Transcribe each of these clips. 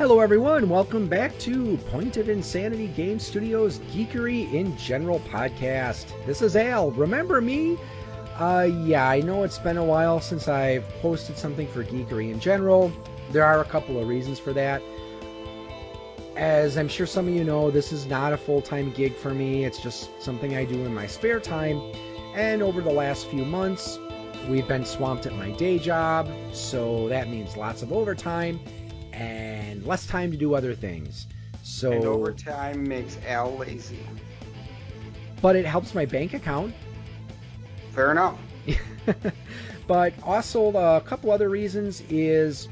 Hello everyone, welcome back to Point of Insanity Game Studios Geekery in General podcast. This is Al. Remember me? Yeah, I know it's been a while since I've posted something for Geekery in General. There are a couple of reasons for that. As I'm sure some of you know, this is not a full-time gig for me. It's just something I do in my spare time. And over the last few months, we've been swamped at my day job, so that means lots of overtime and less time to do other things. And overtime makes Al lazy. But it helps my bank account. Fair enough. But also a couple other reasons is,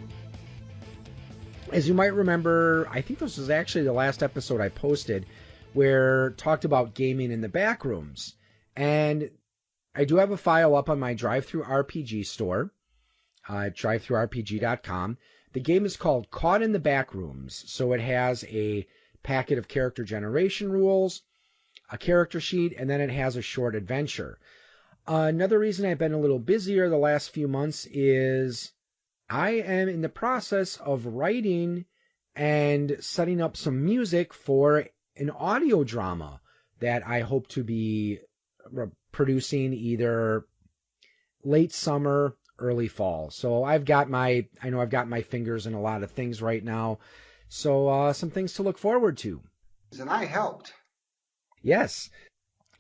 as you might remember, I think this was actually the last episode I posted where talked about gaming in the back rooms. And I do have a file up on my Drive-Thru RPG store, drivethrurpg.com. The game is called Caught in the Backrooms, so it has a packet of character generation rules, a character sheet, and then it has a short adventure. Another reason I've been a little busier the last few months is I am in the process of writing and setting up some music for an audio drama that I hope to be producing either late summer, early fall. So I know I've got my fingers in a lot of things right now. So some things to look forward to. And I helped. Yes.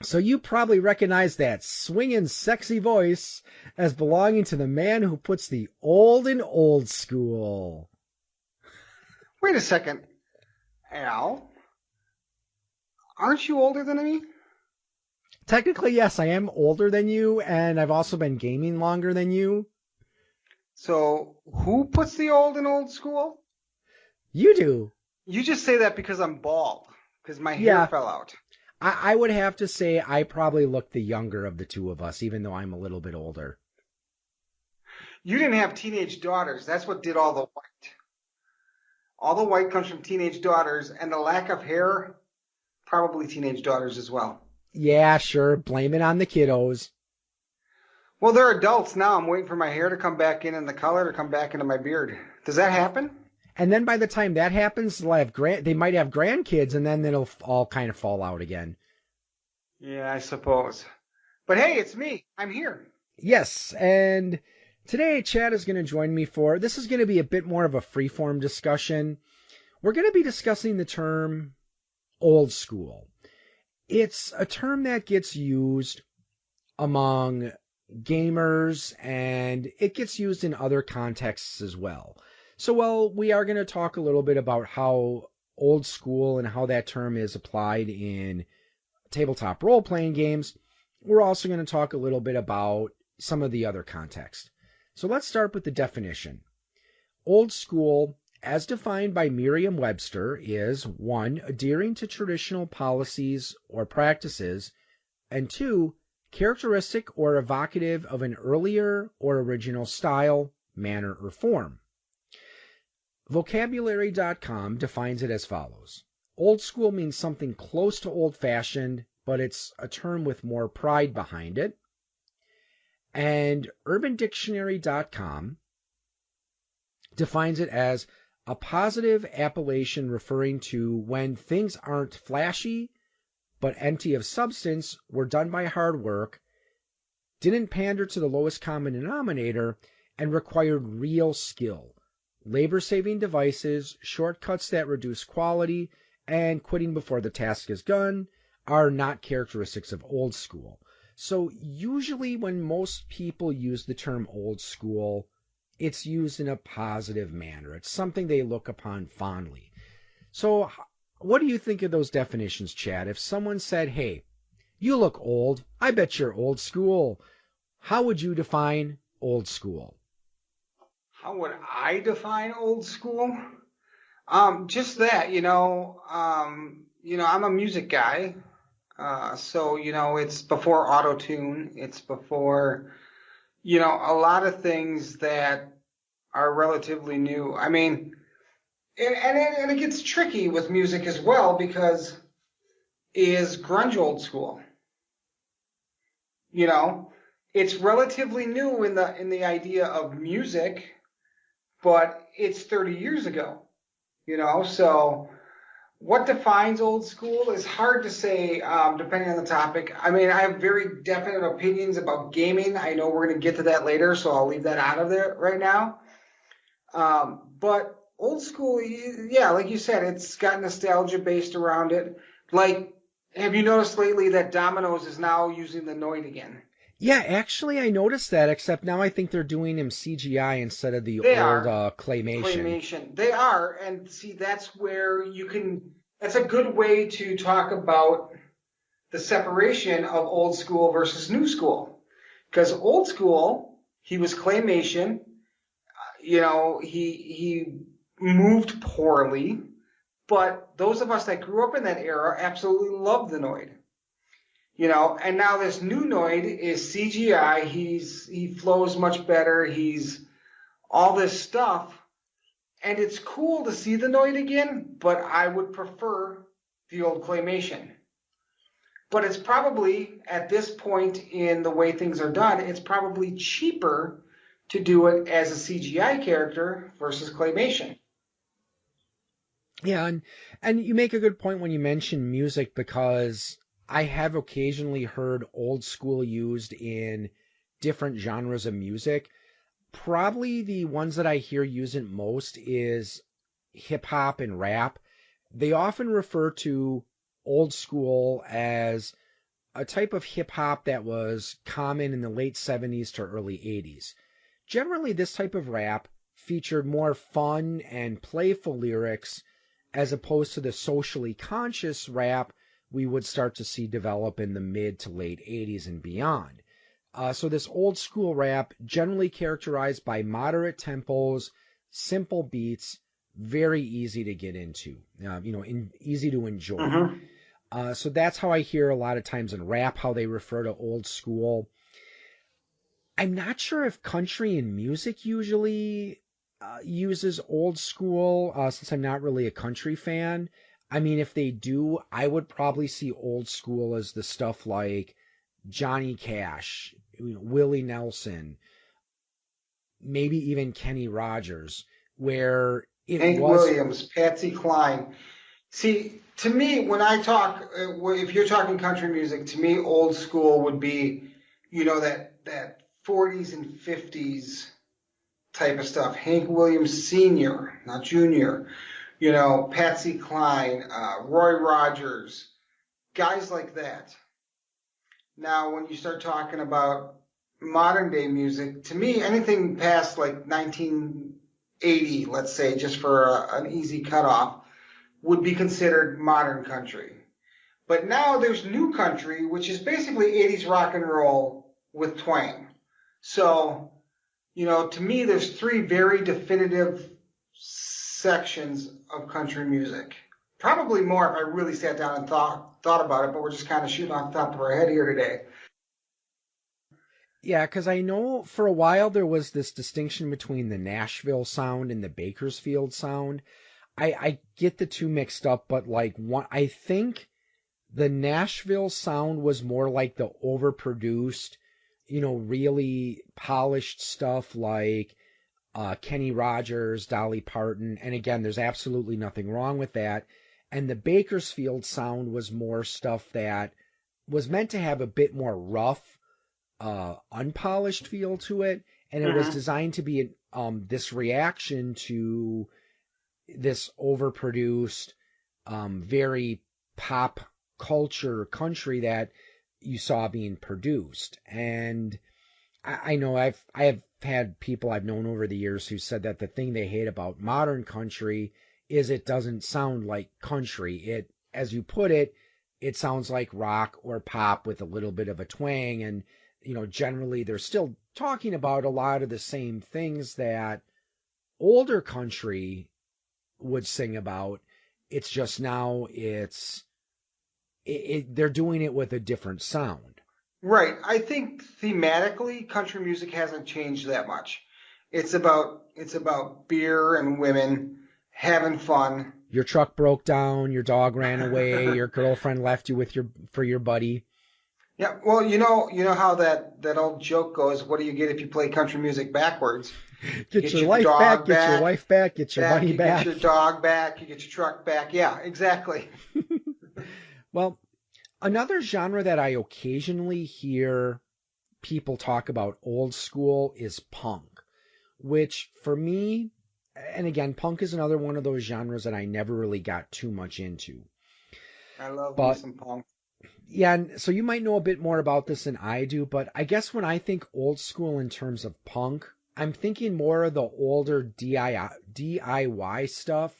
So you probably recognize that swinging sexy voice as belonging to the man who puts the old in old school. Wait a second. Al, aren't you older than me? Technically, yes, I am older than you, and I've also been gaming longer than you. So, who puts the old in old school? You do. You just say that because I'm bald, because my hair fell out. I would have to say I probably look the younger of the two of us, even though I'm a little bit older. You didn't have teenage daughters. That's what did all the white. All the white comes from teenage daughters, and the lack of hair, probably teenage daughters as well. Yeah, sure. Blame it on the kiddos. Well, they're adults now. I'm waiting for my hair to come back in and the color to come back into my beard. Does that happen? And then by the time that happens, they might have grandkids, and then it'll all kind of fall out again. Yeah, I suppose. But hey, it's me. I'm here. Yes, and today Chad is going to join me this is going to be a bit more of a freeform discussion. We're going to be discussing the term old school. It's a term that gets used among gamers, and it gets used in other contexts as well. So, we are going to talk a little bit about how old school and how that term is applied in tabletop role-playing games. We're also going to talk a little bit about some of the other context. So let's start with the definition. Old school, as defined by Merriam-Webster, is 1, adhering to traditional policies or practices, and 2, characteristic or evocative of an earlier or original style, manner, or form. Vocabulary.com defines it as follows. Old school means something close to old-fashioned, but it's a term with more pride behind it. And UrbanDictionary.com defines it as a positive appellation referring to when things aren't flashy but empty of substance, were done by hard work, didn't pander to the lowest common denominator, and required real skill. Labor-saving devices, shortcuts that reduce quality, and quitting before the task is done are not characteristics of old school. So usually when most people use the term old school, it's used in a positive manner. It's something they look upon fondly. So what do you think of those definitions, Chad? If someone said, hey, you look old, I bet you're old school, how would you define old school? How would I define old school? Just that, I'm a music guy. So, it's before auto-tune. It's before, a lot of things that are relatively new. I mean, and it gets tricky with music as well, because is grunge old school? It's relatively new in the idea of music, but it's 30 years ago. So what defines old school is hard to say, depending on the topic. I mean, I have very definite opinions about gaming. I know we're going to get to that later, so I'll leave that out of there right now. But old school, yeah, like you said, it's got nostalgia based around it. Like, have you noticed lately that Domino's is now using the Noid again? Yeah, actually, I noticed that, except now I think they're doing him CGI instead of the They old are claymation. claymation. They are, and see, that's where you can. That's a good way to talk about the separation of old school versus new school. Because old school, he was claymation. He moved poorly, but those of us that grew up in that era absolutely loved the Noid. And now this new Noid is CGI. He flows much better. He's all this stuff, and it's cool to see the Noid again. But I would prefer the old claymation. But it's probably, at this point in the way things are done, it's probably cheaper to do it as a CGI character versus claymation. Yeah, and you make a good point when you mention music because I have occasionally heard old school used in different genres of music. Probably the ones that I hear use it most is hip hop and rap. They often refer to old school as a type of hip hop that was common in the late 70s to early 80s. Generally, this type of rap featured more fun and playful lyrics as opposed to the socially conscious rap we would start to see develop in the mid to late 80s and beyond. So this old school rap, generally characterized by moderate tempos, simple beats, very easy to get into, easy to enjoy. Mm-hmm. So that's how I hear a lot of times in rap how they refer to old school. I'm not sure if country and music usually uses old school, since I'm not really a country fan. I mean, if they do, I would probably see old school as the stuff like Johnny Cash, Willie Nelson, maybe even Kenny Rogers, where it Hank was. Williams, Patsy Cline. See, to me, when I talk, if you're talking country music, to me, old school would be, that 40s and 50s type of stuff. Hank Williams Sr., not Jr., Patsy Cline, Roy Rogers, guys like that. Now, when you start talking about modern day music, to me, anything past like 1980, let's say, just for an easy cutoff, would be considered modern country. But now there's new country, which is basically 80s rock and roll with twang. So, to me, there's three very definitive sections of country music. Probably more if I really sat down and thought about it, but we're just kind of shooting off the top of our head here today. Yeah, because I know for a while there was this distinction between the Nashville sound and the Bakersfield sound. I get the two mixed up, but like one, I think the Nashville sound was more like the overproduced, really polished stuff like Kenny Rogers, Dolly Parton. And again, there's absolutely nothing wrong with that. And the Bakersfield sound was more stuff that was meant to have a bit more rough, unpolished feel to it. And it was Mm-hmm. designed to be this reaction to this overproduced, very pop culture country that you saw being produced. And I know I have had people I've known over the years who said that the thing they hate about modern country is it doesn't sound like country. It, as you put it, it sounds like rock or pop with a little bit of a twang. And, generally they're still talking about a lot of the same things that older country would sing about. It's just now they're doing it with a different sound. Right. I think thematically, country music hasn't changed that much. It's about beer and women having fun. Your truck broke down, your dog ran away, your girlfriend left you for your buddy. Yeah, well, you know how that old joke goes, what do you get if you play country music backwards? You Get get your your life back, dog get your back, wife back, get your money you get back. your dog back, you get your truck back. Yeah, exactly. Well, another genre that I occasionally hear people talk about old school is punk, which for me, and again, punk is another one of those genres that I never really got too much into. I love me But some punk. yeah, and so you might know a bit more about this than I do, but I guess when I think old school in terms of punk, I'm thinking more of the older DIY stuff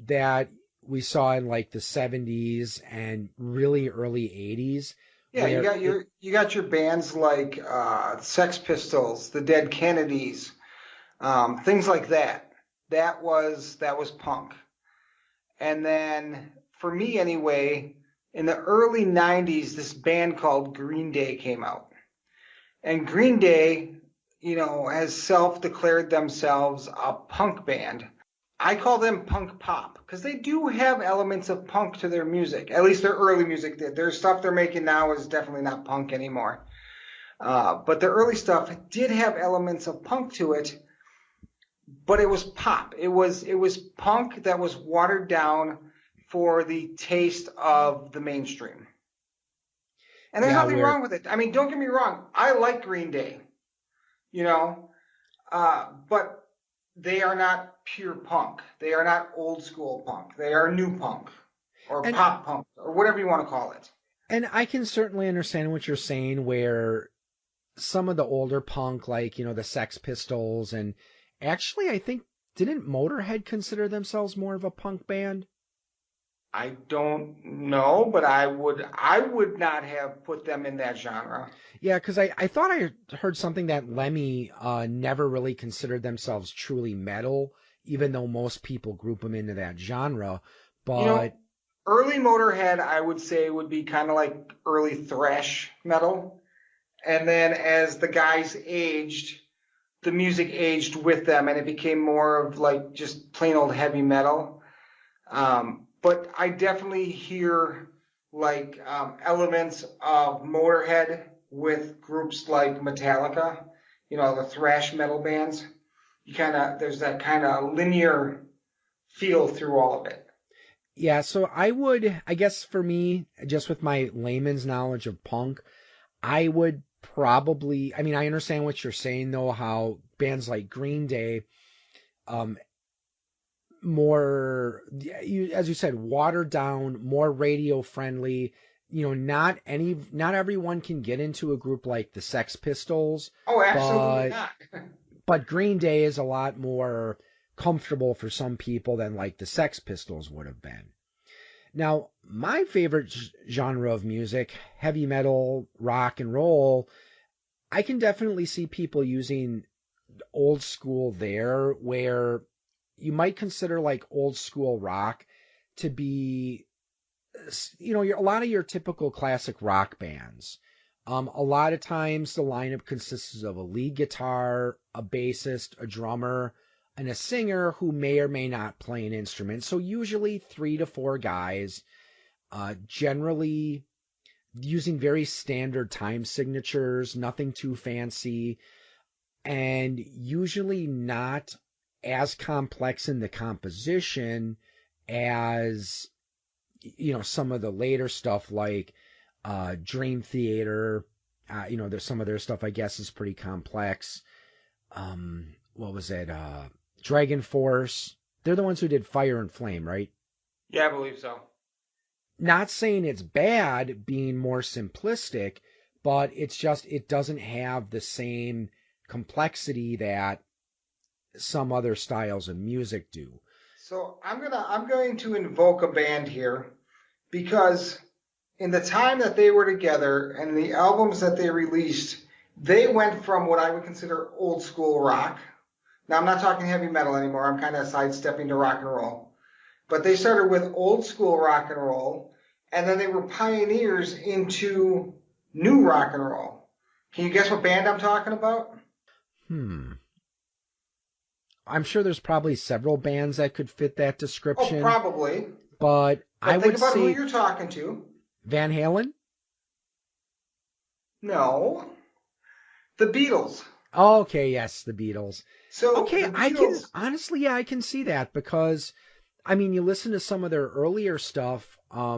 that we saw in like the 70s and really early 80s, Yeah, where it, you got your bands like Sex Pistols, the Dead Kennedys, things like that. That was punk. And then for me anyway, in the early 90s, this band called Green Day came out. And Green Day, has self-declared themselves a punk band. I call them punk pop because they do have elements of punk to their music. At least their early music did. Their stuff they're making now is definitely not punk anymore. But their early stuff did have elements of punk to it, but it was pop. It was punk that was watered down for the taste of the mainstream. And there's yeah, nothing where wrong with it. I mean, don't get me wrong. I like Green Day, you know, but they are not pure punk. They are not old school punk. They are new punk or and pop punk or whatever you want to call it. and I can certainly understand what you're saying, where some of the older punk, like, the Sex Pistols, and actually, I think, didn't Motorhead consider themselves more of a punk band? I don't know, but I would not have put them in that genre. Yeah, because I thought I heard something that Lemmy never really considered themselves truly metal, even though most people group them into that genre. You But know, early Motorhead I would say would be kind of like early thrash metal. And then as the guys aged, the music aged with them and it became more of like just plain old heavy metal. But I definitely hear like elements of Motorhead with groups like Metallica, the thrash metal bands. There's that kind of linear feel through all of it. yeah, so I guess for me, just with my layman's knowledge of punk, I would probably, I mean, I understand what you're saying though, how bands like Green Day, um, more, as you said, watered down, more radio friendly. Not everyone can get into a group like the Sex Pistols, Oh, absolutely but not. Green Day is a lot more comfortable for some people than like the Sex Pistols would have been. Now, my favorite genre of music, heavy metal, rock and roll, I can definitely see people using old school there, where you might consider like old school rock to be, a lot of your typical classic rock bands. A lot of times the lineup consists of a lead guitar, a bassist, a drummer, and a singer who may or may not play an instrument. So usually 3 to 4 guys, generally using very standard time signatures, nothing too fancy, and usually not as complex in the composition as some of the later stuff like Dream Theater. There's some of their stuff I guess is pretty complex. What was it? Dragon Force. They're the ones who did Fire and Flame, right? Yeah, I believe so. Not saying it's bad being more simplistic, but it's just it doesn't have the same complexity that some other styles of music do. So I'm going to invoke a band here because in the time that they were together and the albums that they released, they went from what I would consider old school rock. Now I'm not talking heavy metal anymore. I'm kind of sidestepping to rock and roll. But they started with old school rock and roll, and then they were pioneers into new rock and roll. Can you guess what band I'm talking about? Hmm. I'm sure there's probably several bands that could fit that Oh, description, probably. but I But think would about who say you're talking to. Van Halen. No, the Beatles. Oh, okay, yes, the Beatles. So Okay, the I can Beatles, honestly, yeah, I can see that because I mean, you listen to some of their earlier stuff, I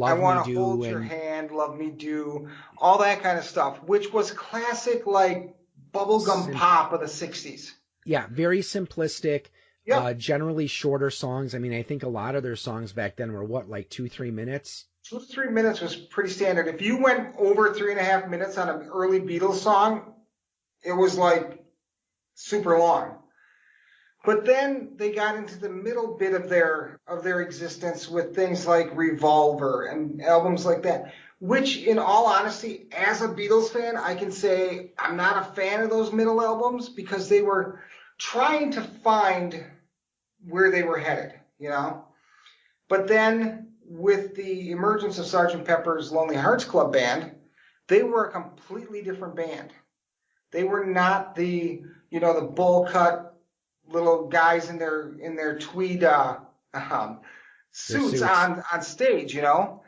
Love Me Want to Do Hold Your and Hand, Love Me Do, all that kind of stuff, which was classic like bubblegum sim pop of the 60s. yeah, very simplistic, Yep. generally shorter songs. I mean, I think a lot of their songs back then were what, like 2, 3 minutes? 2 to 3 minutes was pretty standard. If you went over 3.5 minutes on an early Beatles song, it was like super long. But then they got into the middle bit of their existence with things like Revolver and albums like that. Which, in all honesty, as a Beatles fan, I can say I'm not a fan of those middle albums because they were trying to find where they were headed, you know? But then with the emergence of Sgt. Pepper's Lonely Hearts Club Band, they were a completely different band. They were not the bowl cut little guys in their tweed um, Their suits suits. on stage, you know.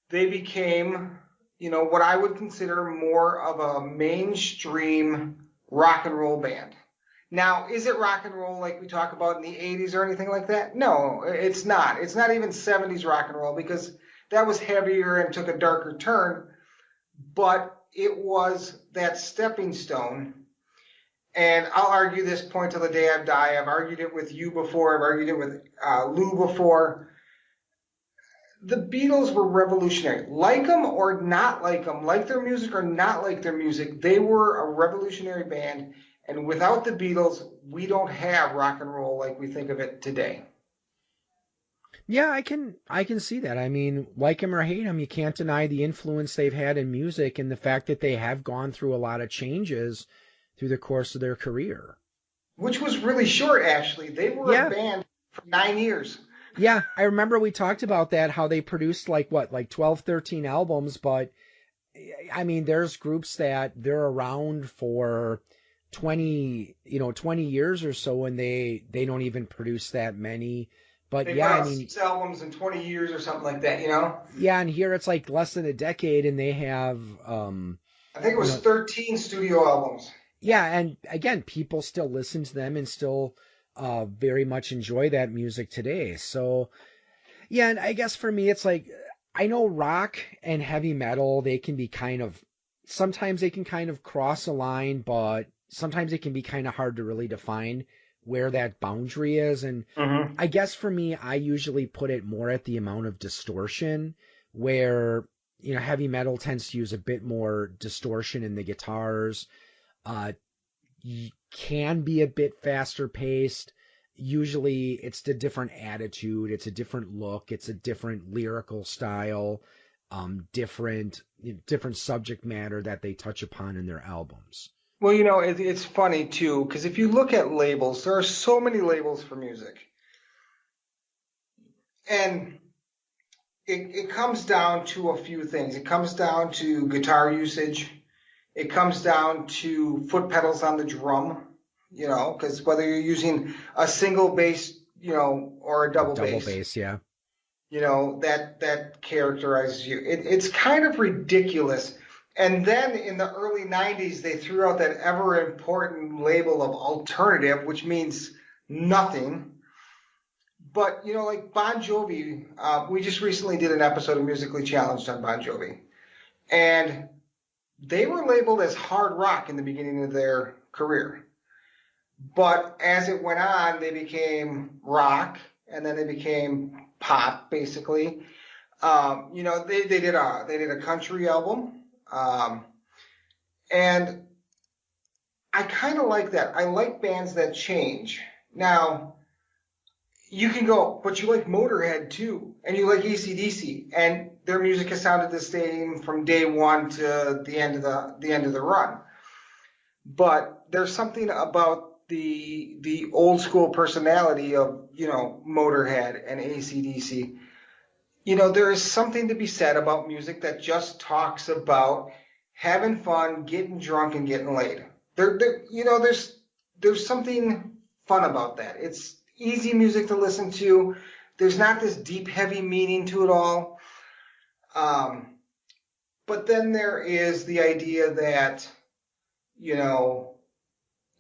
They became, what I would consider more of a mainstream rock and roll band. Now, is it rock and roll like we talk about in the 80s or anything like that? No, it's not. It's not even 70s rock and roll because that was heavier and took a darker turn, but it was that stepping stone. And I'll argue this point till the day I die. I've argued it with you before. I've argued it with Lou before. The Beatles were revolutionary. Like them or not like them, like their music or not like their music, they were a revolutionary band. And without the Beatles, we don't have rock and roll like we think of it today. Yeah, I can see that. I mean, like him or hate him, you can't deny the influence they've had in music and the fact that they have gone through a lot of changes through the course of their career. Which was really short, actually. They were a Yeah, band for 9 years. yeah, I remember we talked about that, how they produced like what, like 12, 13 albums, but I mean, there's groups that they're around for 20 years or so and they don't even produce that many. But They yeah, put I out mean, 6 albums in 20 years or something like that, you know? yeah, and here it's like less than a decade and they have I think it you was know, 13 studio albums. yeah, and again, people still listen to them and still very much enjoy that music today. So, yeah, and I guess for me, it's like I know rock and heavy metal, they can be kind of, sometimes they can kind of cross a line, but sometimes it can be kind of hard to really define where that boundary is. And Hmm. I guess for me, I usually put it more at the amount of distortion, where, heavy metal tends to use a bit more distortion in the guitars. Uh, can be a bit faster paced. Usually it's a different attitude, it's a different look, it's a different lyrical style, different subject matter that they touch upon in their albums. Well, it's funny too, because if you look at labels, there are so many labels for music. And it comes down to a few things. It comes down to guitar usage. It comes down to foot pedals on the drum, because whether you're using a single bass, or a Or double double bass, bass, yeah. that characterizes you. It's kind of ridiculous. And then in the early 90s, they threw out that ever important label of alternative, which means nothing. But, like Bon Jovi, we just recently did an episode of Musically Challenged on Bon Jovi. And they were labeled as hard rock in the beginning of their career. But as it went on, they became rock, and then they became pop, basically. They did a country album, and I kind of like that. I like bands that change. Now, you can go, but you like Motorhead too, and you like AC/DC, and their music has sounded the same from day one to the end of the run. But there's something about the old school personality of Motorhead and AC/DC. There is something to be said about music that just talks about having fun, getting drunk, and getting laid. There's something fun about that. It's easy music to listen to. There's not this deep, heavy meaning to it all. Um, But then there is the idea that, you know,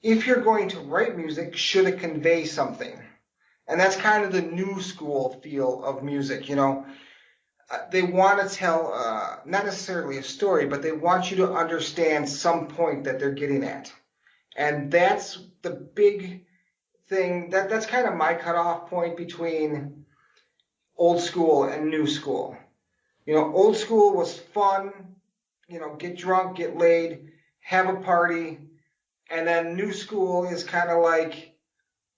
if you're going to write music, should it convey something? And that's kind of the new school feel of music, you know. They want to tell, not necessarily a story, but they want you to understand some point that they're getting at. And that's the big thing. That's kind of my cutoff point between old school and new school. You know, old school was fun, you know, get drunk, get laid, have a party. And then new school is kind of like,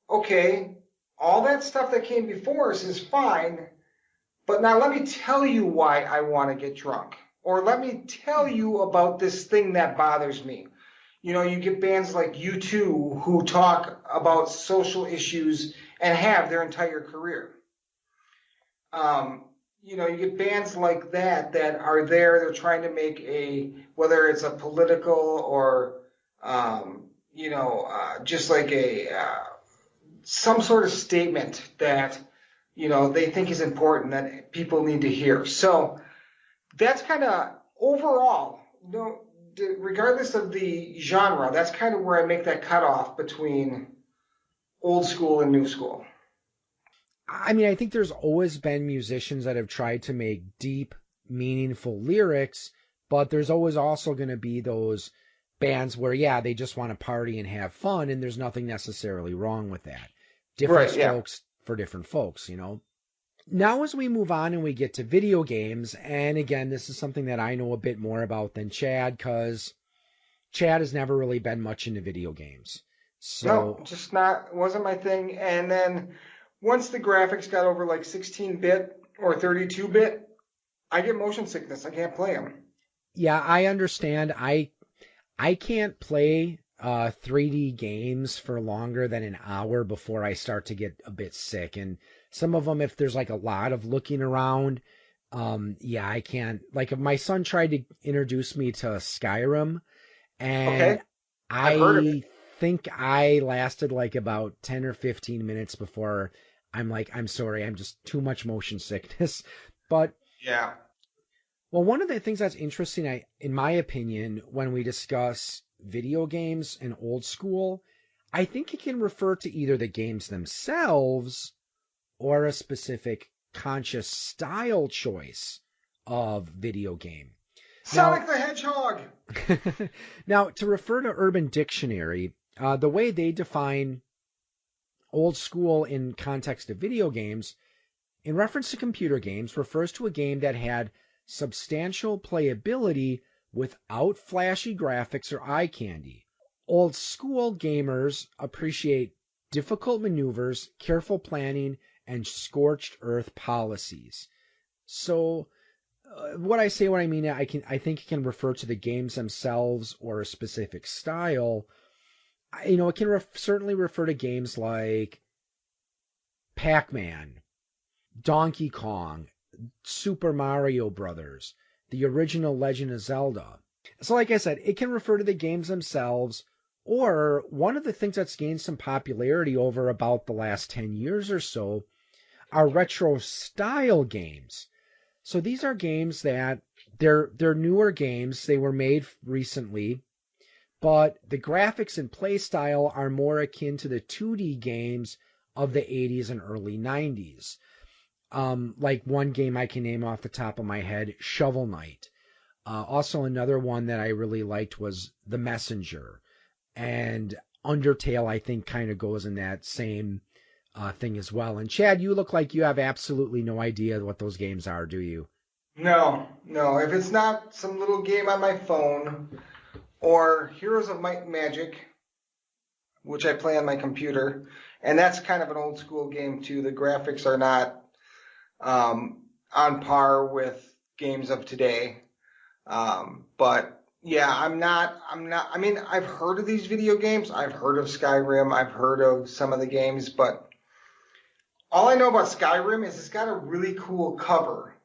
okay, all that stuff that came before us is fine, but now let me tell you why I want to get drunk. Or let me tell you about this thing that bothers me. You know, you get bands like U2 who talk about social issues and have their entire career. You know, you get bands like that that are there, they're trying to make whether it's a political or, just like some sort of statement that, you know, they think is important that people need to hear. So that's kind of overall, you know, regardless of the genre, that's kind of where I make that cutoff between old school and new school. I mean, I think there's always been musicians that have tried to make deep, meaningful lyrics, but there's always also going to be those bands where, yeah, they just want to party and have fun, and there's nothing necessarily wrong with that. Different strokes for different folks, you know. Now as we move on and we get to video games, and again, this is something that I know a bit more about than Chad, because Chad has never really been much into video games. So, no, just wasn't my thing. And then once the graphics got over like 16-bit or 32-bit, I get motion sickness. I can't play them. Yeah, I understand. I can't play 3D games for longer than an hour before I start to get a bit sick. And some of them, if there's like a lot of looking around, I can't. Like if my son tried to introduce me to Skyrim, and okay. I've heard of it. think I lasted like about 10 or 15 minutes before I'm like, I'm sorry, I'm just too much motion sickness. But yeah. Well, one of the things that's interesting, in my opinion, when we discuss video games and old school, I think it can refer to either the games themselves or a specific conscious style choice of video game. Sonic the Hedgehog! Now, to refer to Urban Dictionary, the way they define old school in context of video games, in reference to computer games, refers to a game that had substantial playability without flashy graphics or eye candy. Old school gamers appreciate difficult maneuvers, careful planning, and scorched earth policies. So, what I mean, I think it can refer to the games themselves or a specific style. You know, it can certainly refer to games like Pac-Man, Donkey Kong, Super Mario Brothers, the original Legend of Zelda. So like I said, it can refer to the games themselves, or one of the things that's gained some popularity over about the last 10 years or so are retro style games. So these are games that they're newer games. They were made recently, but the graphics and play style are more akin to the 2D games of the 80s and early 90s. Like one game I can name off the top of my head, Shovel Knight. Also another one that I really liked was The Messenger. And Undertale, I think, kind of goes in that same thing as well. And Chad, you look like you have absolutely no idea what those games are, do you? No. If it's not some little game on my phone or Heroes of Might and Magic, which I play on my computer, and that's kind of an old school game too. The graphics are not on par with games of today. But yeah, I'm not, I mean, I've heard of these video games. I've heard of Skyrim. I've heard of some of the games, but all I know about Skyrim is it's got a really cool cover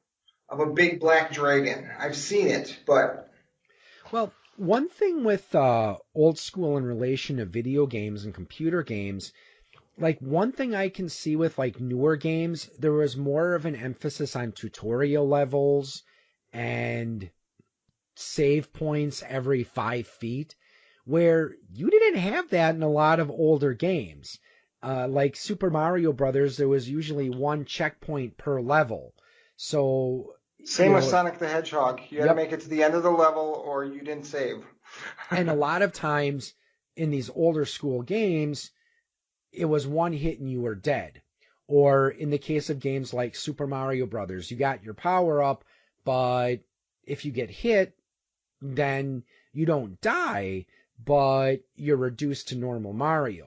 of a big black dragon. I've seen it, but. Well, one thing with old school in relation to video games and computer games, like one thing I can see with like newer games, there was more of an emphasis on tutorial levels and save points every 5 feet, where you didn't have that in a lot of older games. Like Super Mario Brothers, there was usually one checkpoint per level. So, Same with Sonic the Hedgehog. You had to yep. make it to the end of the level or you didn't save. And a lot of times in these older school games, it was one hit and you were dead. Or in the case of games like Super Mario Brothers, you got your power up, but if you get hit, then you don't die, but you're reduced to normal Mario.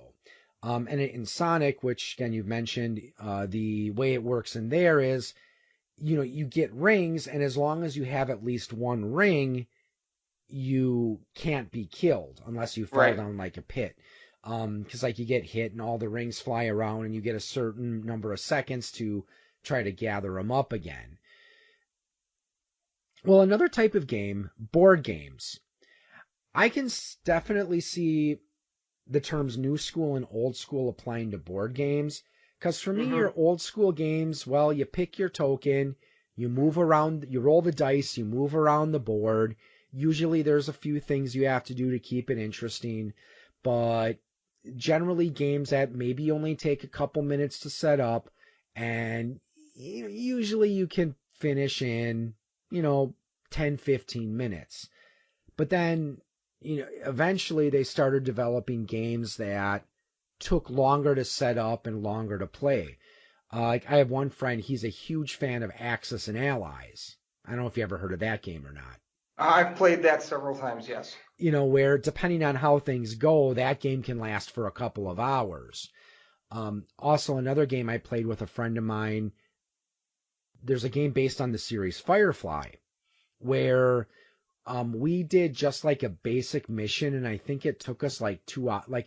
And in Sonic, which again you've mentioned, the way it works in there is, you get rings, and as long as you have at least one ring, you can't be killed unless you fall down like a pit. Because like you get hit and all the rings fly around, and you get a certain number of seconds to try to gather them up again. Well, another type of game, board games. I can definitely see the terms new school and old school applying to board games. Because for me, your old school games, well, you pick your token, you move around, you roll the dice, you move around the board. Usually there's a few things you have to do to keep it interesting, but generally games that maybe only take a couple minutes to set up, and usually you can finish in, 10, 15 minutes. But then, eventually they started developing games that took longer to set up and longer to play. Like I have one friend, he's a huge fan of Axis and Allies. I don't know if you ever heard of that game or not. I've played that several times, yes. Where depending on how things go, that game can last for a couple of hours. Also, another game I played with a friend of mine, there's a game based on the series Firefly, where we did just like a basic mission, and I think it took us like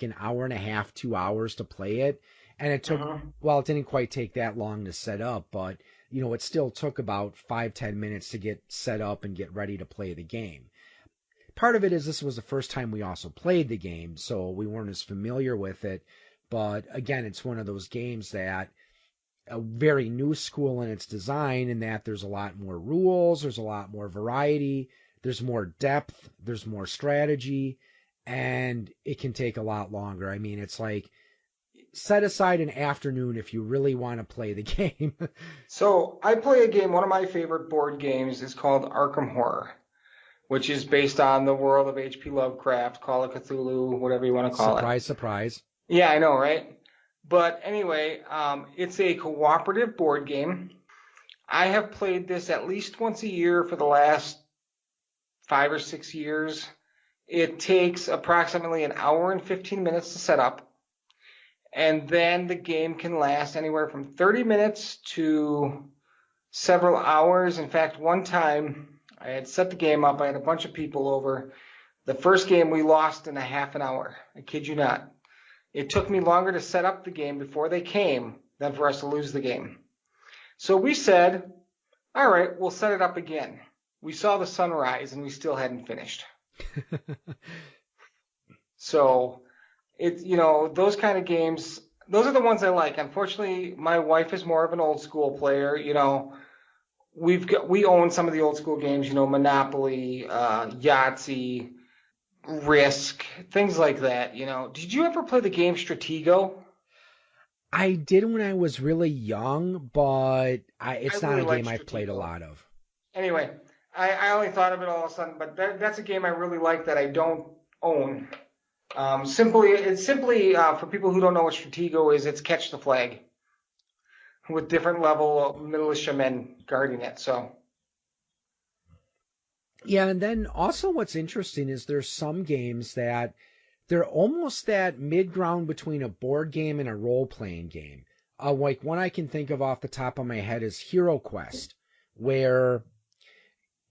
an hour and a half, 2 hours to play it. And it took, well, it didn't quite take that long to set up, but it still took about 5-10 minutes to get set up and get ready to play the game. Part of it is this was the first time we also played the game, so we weren't as familiar with it. But again, it's one of those games that a very new school in its design, in that there's a lot more rules, there's a lot more variety, there's more depth, there's more strategy, and it can take a lot longer. I mean, it's like set aside an afternoon if you really want to play the game. So I play a game, one of my favorite board games is called Arkham Horror, which is based on the world of H.P. Lovecraft, Call of Cthulhu, whatever you want to call it. Surprise, surprise. Yeah, I know, right? But anyway, it's a cooperative board game. I have played this at least once a year for the last 5 or 6 years. It takes approximately an hour and 15 minutes to set up. And then the game can last anywhere from 30 minutes to several hours. In fact, one time I had set the game up. I had a bunch of people over. The first game we lost in a half an hour. I kid you not. It took me longer to set up the game before they came than for us to lose the game. So we said, all right, we'll set it up again. We saw the sunrise and we still hadn't finished. So those kind of games, those are the ones I like. Unfortunately, my wife is more of an old school player. We own some of the old school games, Monopoly, Yahtzee, Risk, things like that. Did you ever play the game Stratego? I did when I was really young, but it's not really a game I've played a lot of. Anyway, I only thought of it all of a sudden, but that's a game I really like that I don't own. It's simply for people who don't know what Stratego is, it's catch the flag with different level militiamen guarding it. So. Yeah, and then also what's interesting is there's some games that they're almost that mid-ground between a board game and a role-playing game. Like one I can think of off the top of my head is Hero Quest, where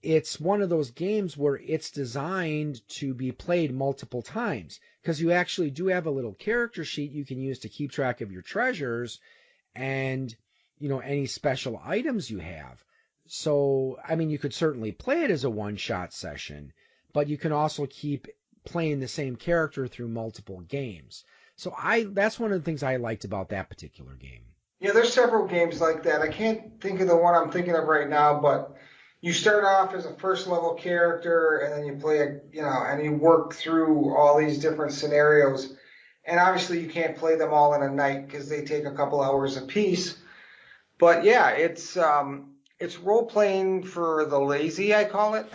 it's one of those games where it's designed to be played multiple times, because you actually do have a little character sheet you can use to keep track of your treasures and, any special items you have. So, I mean, you could certainly play it as a one-shot session, but you can also keep playing the same character through multiple games. So that's one of the things I liked about that particular game. Yeah, there's several games like that. I can't think of the one I'm thinking of right now, but you start off as a first level character, and then you play and you work through all these different scenarios. And obviously you can't play them all in a night because they take a couple hours apiece. But yeah, it's role playing for the lazy, I call it.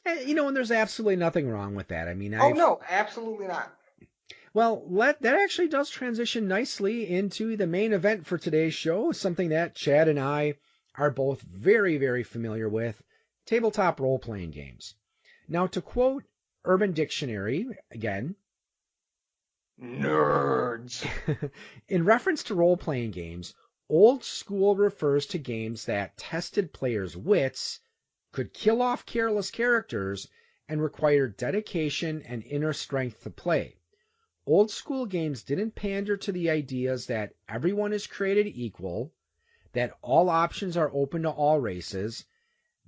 And there's absolutely nothing wrong with that. I mean, Oh no, absolutely not. Well, that actually does transition nicely into the main event for today's show, something that Chad and I are both very, very familiar with, tabletop role-playing games. Now, to quote Urban Dictionary, again, nerds. In reference to role-playing games, old school refers to games that tested players' wits, could kill off careless characters, and required dedication and inner strength to play. Old school games didn't pander to the ideas that everyone is created equal, that all options are open to all races,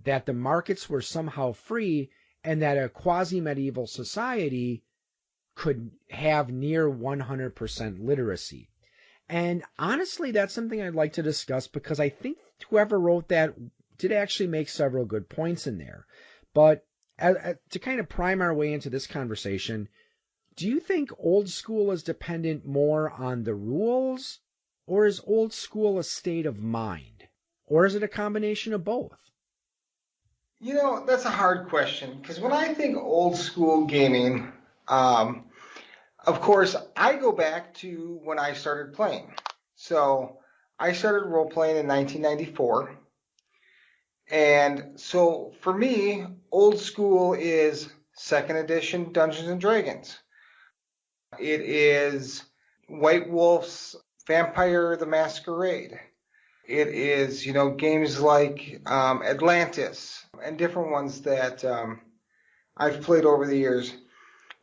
that the markets were somehow free, and that a quasi-medieval society could have near 100% literacy. And honestly, that's something I'd like to discuss because I think whoever wrote that did actually make several good points in there. But to kind of prime our way into this conversation, do you think old school is dependent more on the rules, or is old school a state of mind? Or is it a combination of both? That's a hard question because when I think old school gaming, of course, I go back to when I started playing. So I started role playing in 1994. And so for me, old school is second edition Dungeons and Dragons. It is White Wolf's Vampire the Masquerade. It is, games like Atlantis and different ones that I've played over the years.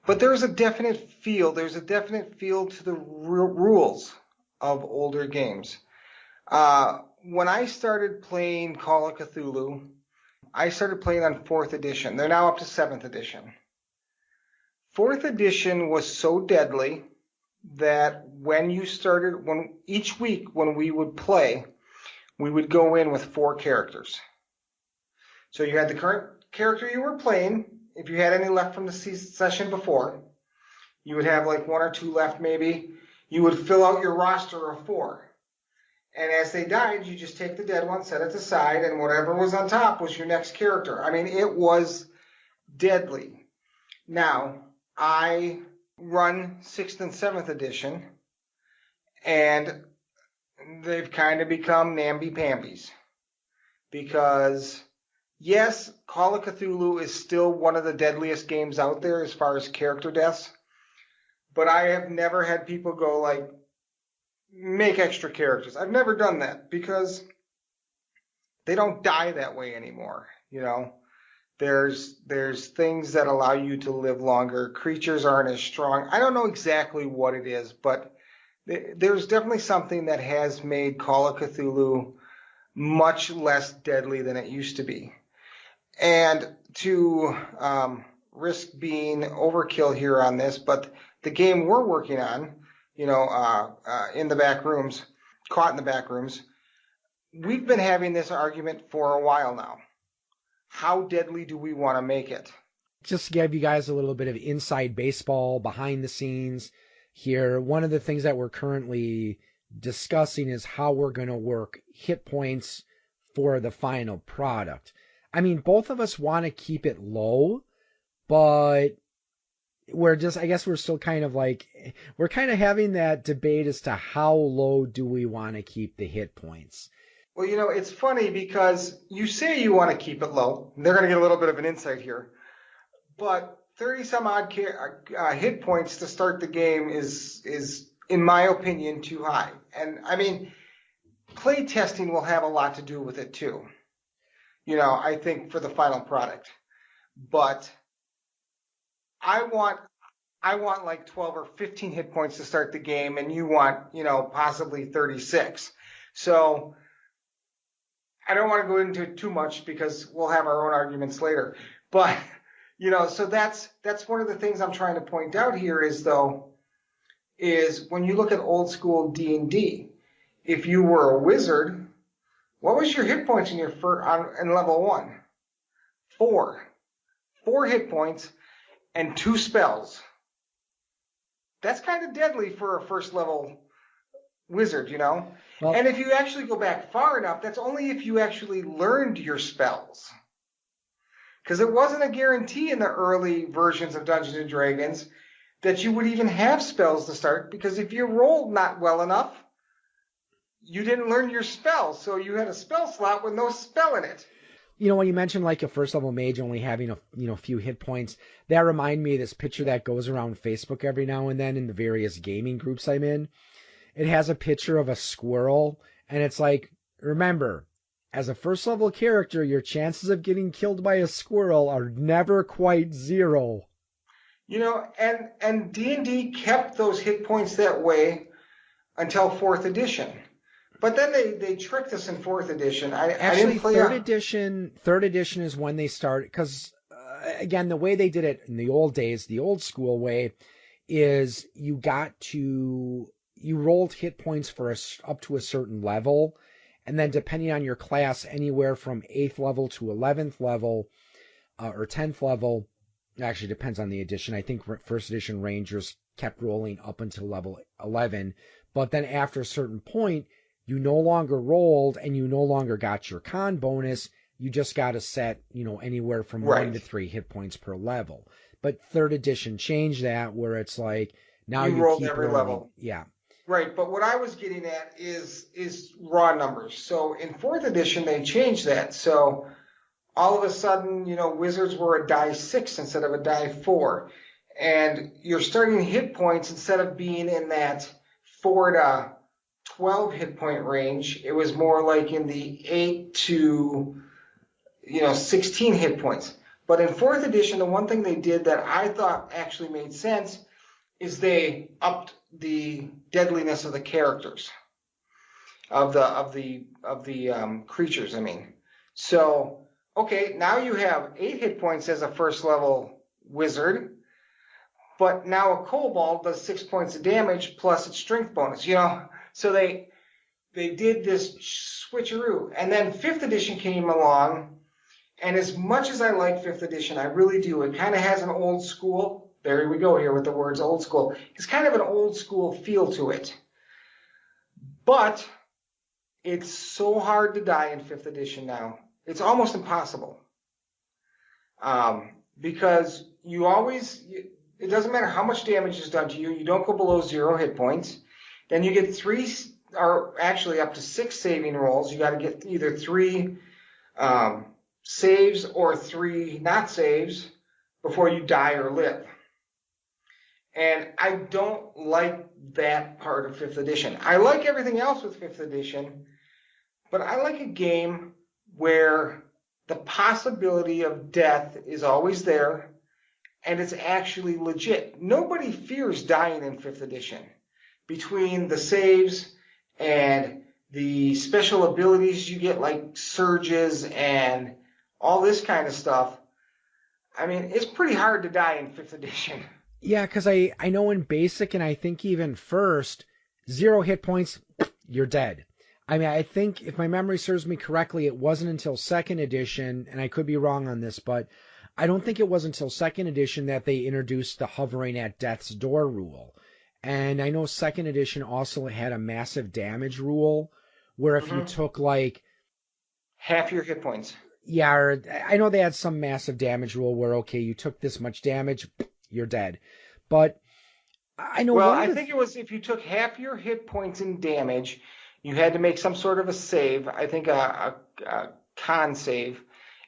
But there's a definite feel to the rules of older games. When I started playing Call of Cthulhu, I started playing on 4th edition. They're now up to 7th edition. 4th edition was so deadly that when each week when we would play, we would go in with 4 characters. So you had the current character you were playing. If you had any left from the session before, you would have like 1 or 2 left maybe. You would fill out your roster of 4. And as they died, you just take the dead one, set it aside, and whatever was on top was your next character. I mean, it was deadly. Now, I run 6th and 7th edition, and they've kind of become namby-pambies. Because, yes, Call of Cthulhu is still one of the deadliest games out there as far as character deaths, but I have never had people go like, make extra characters. I've never done that because they don't die that way anymore. There's things that allow you to live longer. Creatures aren't as strong. I don't know exactly what it is, but there's definitely something that has made Call of Cthulhu much less deadly than it used to be. And to risk being overkill here on this, but the game we're working on, in the back rooms, caught in the back rooms, we've been having this argument for a while now. How deadly do we want to make it? Just to give you guys a little bit of inside baseball, behind the scenes here, one of the things that we're currently discussing is how we're going to work hit points for the final product. I mean, both of us want to keep it low, but I guess we're still kind of we're kind of having that debate as to how low do we want to keep the hit points. Well, it's funny because you say you want to keep it low. They're going to get a little bit of an insight here. But 30 some odd hit points to start the game is, in my opinion, too high. And I mean, play testing will have a lot to do with it too. I think for the final product. But I want like 12 or 15 hit points to start the game, and you want, possibly 36. So I don't want to go into it too much because we'll have our own arguments later. But, so that's one of the things I'm trying to point out here is when you look at old school D&D, if you were a wizard What was your hit points in in level 1? 4. 4 hit points and 2 spells. That's kind of deadly for a first level wizard, you know? Well, and if you actually go back far enough, that's only if you actually learned your spells. Because it wasn't a guarantee in the early versions of Dungeons and Dragons that you would even have spells to start, because if you rolled not well enough, you didn't learn your spells, so you had a spell slot with no spell in it. you know, when you mentioned like a first level mage only having a few hit points, that reminded me of this picture that goes around Facebook every now and then in the various gaming groups I'm in. It has a picture of a squirrel, and it's like, remember, as a first level character, your chances of getting killed by a squirrel are never quite 0. You know, and D&D kept those hit points that way until 4th edition. But then they tricked us in 4th edition. I didn't play third edition is when they started, because again, the way they did it in the old days, the old school way, is you rolled hit points for up to a certain level, and then depending on your class, anywhere from 8th level to 11th level or 10th level. Actually, depends on the edition. I think first edition Rangers kept rolling up until level 11, but then after a certain point, you no longer rolled and you no longer got your con bonus. You just got a set, anywhere from 1 to 3 hit points per level. But third edition changed that, where it's like now you rolled keep every rolling. level. Yeah. Right, but what I was getting at is raw numbers. So in 4th edition, they changed that. So all of a sudden, wizards were a die 6 instead of a die 4. And your starting hit points, instead of being in that 4 to 12 hit point range, it was more like in the 8 to 16 hit points. But in 4th edition, the one thing they did that I thought actually made sense is they upped the deadliness of the characters, of the creatures. I mean, so okay, now you have 8 hit points as a first level wizard, but now a kobold does 6 points of damage plus its strength bonus. So they did this switcheroo, and then 5th edition came along. And as much as I like 5th edition, I really do. It kind of has an old school. There we go here with the words old school. It's kind of an old school feel to it. But it's so hard to die in 5th edition now. It's almost impossible. Because it doesn't matter how much damage is done to you. You don't go below 0 hit points. Then you get 3, or actually up to 6 saving rolls. You got to get either 3 saves or 3 not saves before you die or live. And I don't like that part of 5th edition. I like everything else with 5th edition, but I like a game where the possibility of death is always there and it's actually legit. Nobody fears dying in 5th edition. Between the saves and the special abilities you get, like surges and all this kind of stuff, I mean, it's pretty hard to die in 5th edition. Yeah, because I know in basic, and I think even first, 0 hit points, you're dead. I mean, I think if my memory serves me correctly, it wasn't until 2nd edition, and I could be wrong on this, but I don't think it was until 2nd edition that they introduced the hovering at death's door rule. And I know 2nd edition also had a massive damage rule, where if you took like half your hit points. Yeah, or I know they had some massive damage rule where, okay, you took this much damage, you're dead. But I know I think it was if you took half your hit points in damage, you had to make some sort of a save. I think a con save.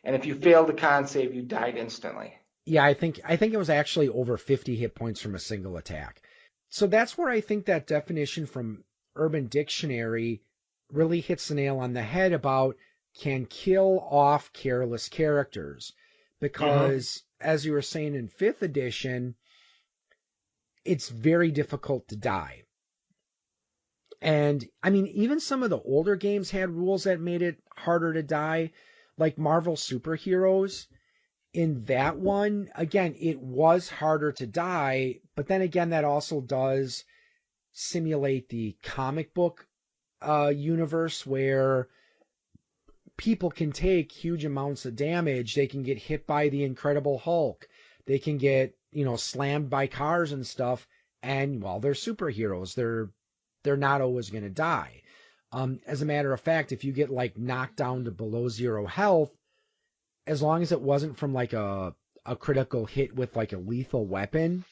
And if you failed the con save, you died instantly. Yeah, I think it was actually over 50 hit points from a single attack. So that's where I think that definition from Urban Dictionary really hits the nail on the head about can kill off careless characters. Because, as you were saying in 5th edition, it's very difficult to die. And, I mean, even some of the older games had rules that made it harder to die, like Marvel Superheroes. In that one, again, it was harder to die, but then again, that also does simulate the comic book universe where people can take huge amounts of damage. They can get hit by the Incredible Hulk. They can get, slammed by cars and stuff. And while they're superheroes, they're not always going to die. As a matter of fact, if you get like knocked down to below 0 health, as long as it wasn't from like a critical hit with like a lethal weapon,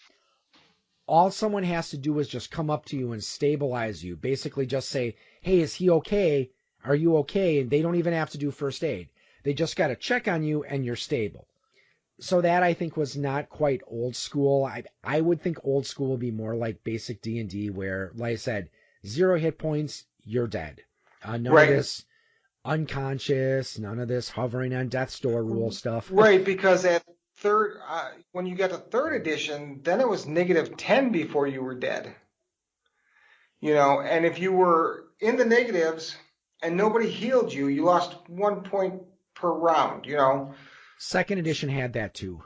all someone has to do is just come up to you and stabilize you. Basically just say, hey, is he okay? Are you okay? And they don't even have to do first aid. They just got to check on you and you're stable. So that, I think, was not quite old school. I would think old school would be more like basic D&D where, like I said, 0 hit points, you're dead. None of this unconscious, none of this hovering on death's door rule stuff. Right, because at when you got to 3rd edition, then it was -10 before you were dead. And if you were in the negatives and nobody healed you, you lost 1 point per round, 2nd edition had that too.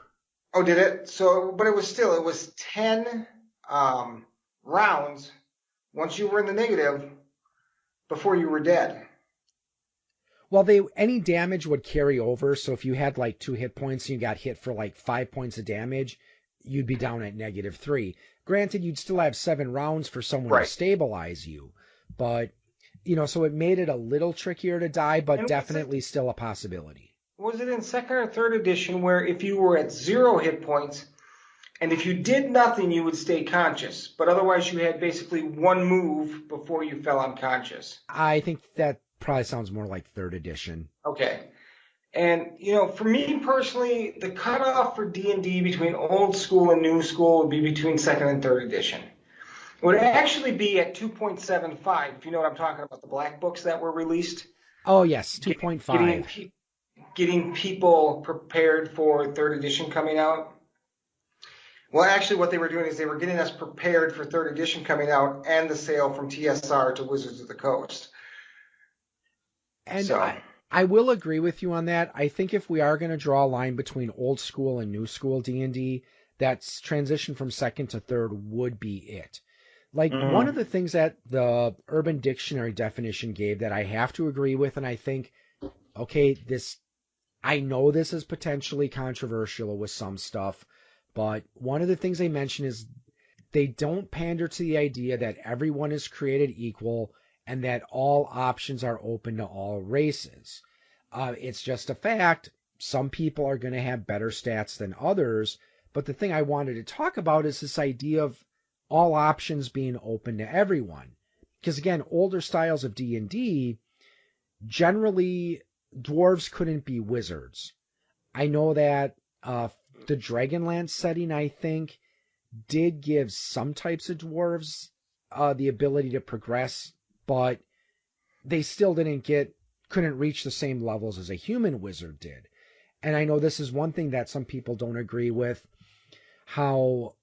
Oh, did it? So, but it was 10 rounds once you were in the negative before you were dead. Well, any damage would carry over. So if you had like 2 hit points and you got hit for like 5 points of damage, you'd be down at -3. Granted, you'd still have 7 rounds for someone to stabilize you. But, so it made it a little trickier to die, but definitely still a possibility. Was it in 2nd or 3rd edition where if you were at 0 hit points and if you did nothing, you would stay conscious, but otherwise you had basically 1 move before you fell unconscious? I think that probably sounds more like 3rd edition. Okay. And, for me personally, the cutoff for D&D between old school and new school would be between 2nd and 3rd edition. It would actually be at 2.75, if you know what I'm talking about, the black books that were released. Oh, yes, 2.5. Getting people prepared for 3rd edition coming out. Well, actually, what they were doing is they were getting us prepared for 3rd edition coming out and the sale from TSR to Wizards of the Coast. And so, I will agree with you on that. I think if we are going to draw a line between old school and new school D&D, that's transition from 2nd to 3rd would be it. Like one of the things that the Urban Dictionary definition gave that I have to agree with, and I think, okay, I know this is potentially controversial with some stuff, but one of the things they mention is they don't pander to the idea that everyone is created equal and that all options are open to all races. It's just a fact. Some people are going to have better stats than others, but the thing I wanted to talk about is this idea of all options being open to everyone. Because again, older styles of D&D, generally dwarves couldn't be wizards. I know that the Dragonlance setting, I think, did give some types of dwarves the ability to progress, but they still couldn't reach the same levels as a human wizard did. And I know this is one thing that some people don't agree with, how,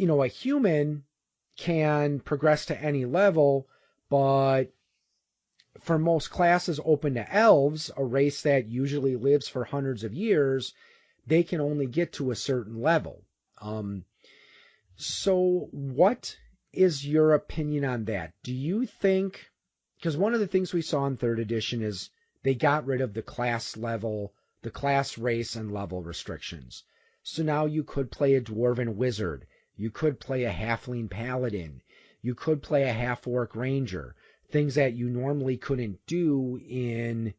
a human can progress to any level, but for most classes open to elves, a race that usually lives for hundreds of years, they can only get to a certain level. So what is your opinion on that? Do you think, because one of the things we saw in 3rd edition is they got rid of the class level, the class, race, and level restrictions. So now you could play a dwarven wizard. You could play a halfling paladin. You could play a half-orc ranger. Things that you normally couldn't do in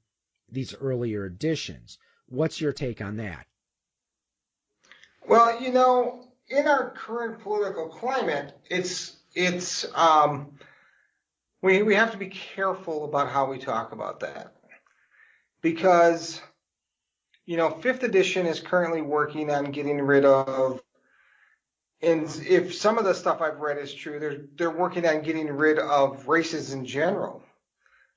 these earlier editions. What's your take on that? Well, in our current political climate, we have to be careful about how we talk about that. Because, 5th edition is currently working on getting rid of, and if some of the stuff I've read is true, they're working on getting rid of races in general.